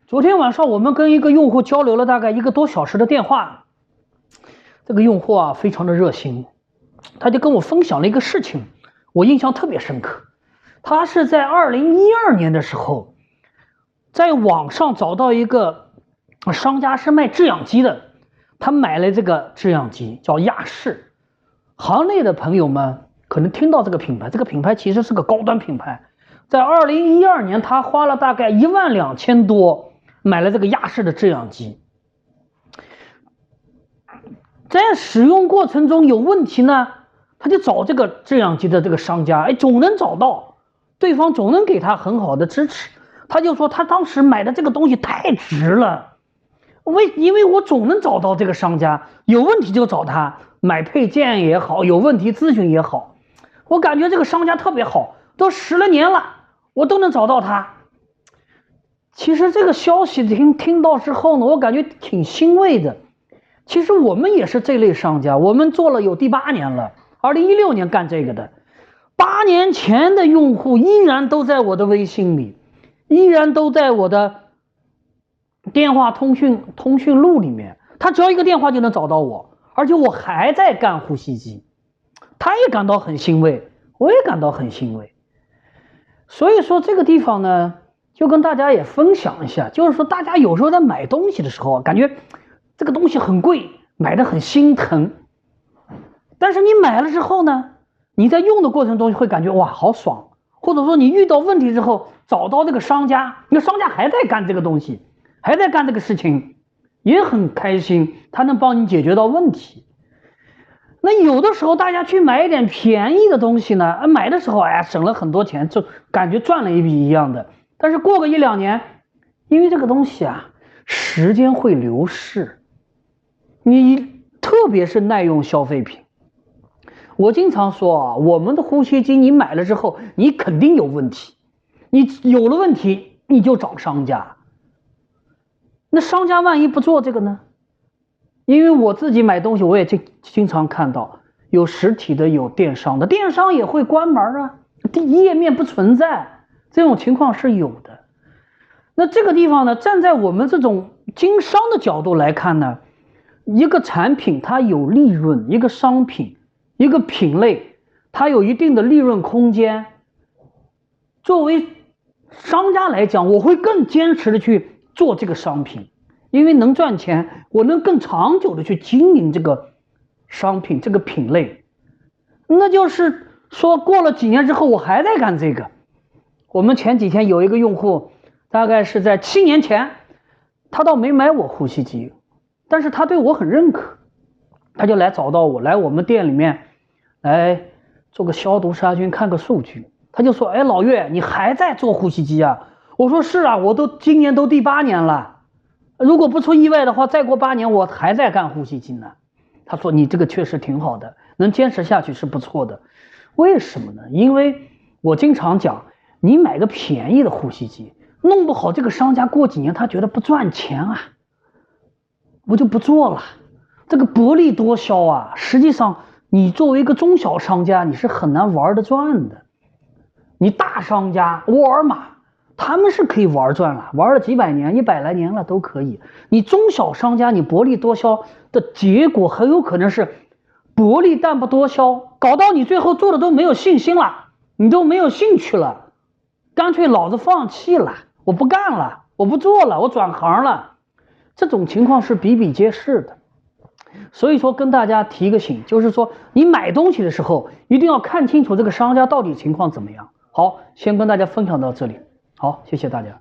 昨天晚上我们跟一个用户交流了大概1个多小时的电话，这个用户啊非常的热心，他就跟我分享了一个事情，我印象特别深刻。他是在2012年的时候，在网上找到一个商家是卖制氧机的，他买了这个制氧机叫亚视。行内的朋友们可能听到这个品牌，这个品牌其实是个高端品牌。在2012年，他花了大概12000多买了这个亚视的制氧机。在使用过程中有问题呢，他就找这个制氧机的这个商家，总能找到，对方总能给他很好的支持。他就说他当时买的这个东西太值了，因为我总能找到这个商家，有问题就找他，买配件也好，有问题咨询也好，我感觉这个商家特别好，都10来年了，我都能找到他。其实这个消息听到之后呢，我感觉挺欣慰的。其实我们也是这类商家，我们做了有第8年了，2016年干这个的，8年前的用户依然都在我的微信里，依然都在我的电话通讯录里面，他只要一个电话就能找到我，而且我还在干呼吸机，他也感到很欣慰，我也感到很欣慰。所以说这个地方呢，就跟大家也分享一下，就是说大家有时候在买东西的时候，感觉这个东西很贵，买的很心疼，但是你买了之后呢，你在用的过程中会感觉哇好爽，或者说你遇到问题之后找到这个商家，那商家还在干这个东西，还在干这个事情，也很开心，他能帮你解决到问题。那有的时候大家去买一点便宜的东西呢，买的时候省了很多钱，就感觉赚了一笔一样的，但是过个1、2年，因为这个东西啊时间会流逝，你特别是耐用消费品，我经常说啊，我们的呼吸机你买了之后你肯定有问题，你有了问题你就找商家，那商家万一不做这个呢？因为我自己买东西我也经常看到有实体的有电商的，电商也会关门啊，页面不存在，这种情况是有的。那这个地方呢，站在我们这种经商的角度来看呢，一个产品它有利润，一个商品一个品类它有一定的利润空间，作为商家来讲，我会更坚持的去做这个商品，因为能赚钱，我能更长久的去经营这个商品这个品类。那就是说过了几年之后我还在干这个。我们前几天有一个用户，大概是在7年前，他倒没买我呼吸机，但是他对我很认可，他就来找到我，来我们店里面来做个消毒杀菌，看个数据。他就说老岳你还在做呼吸机啊？我说是啊，我今年都第8年了，如果不出意外的话，再过8年我还在干呼吸机呢。他说你这个确实挺好的，能坚持下去是不错的。为什么呢？因为我经常讲，你买个便宜的呼吸机，弄不好这个商家过几年他觉得不赚钱啊，我就不做了。这个薄利多销啊，实际上你作为一个中小商家你是很难玩得转的。你大商家沃尔玛他们是可以玩转了，玩了几百年100来年了都可以。你中小商家你薄利多销的结果很有可能是薄利但不多销，搞到你最后做的都没有信心了，你都没有兴趣了，干脆老子放弃了，我不干了，我不做了，我转行了。这种情况是比比皆是的。所以说跟大家提个醒，就是说你买东西的时候一定要看清楚这个商家到底情况怎么样。好，先跟大家分享到这里，好，谢谢大家。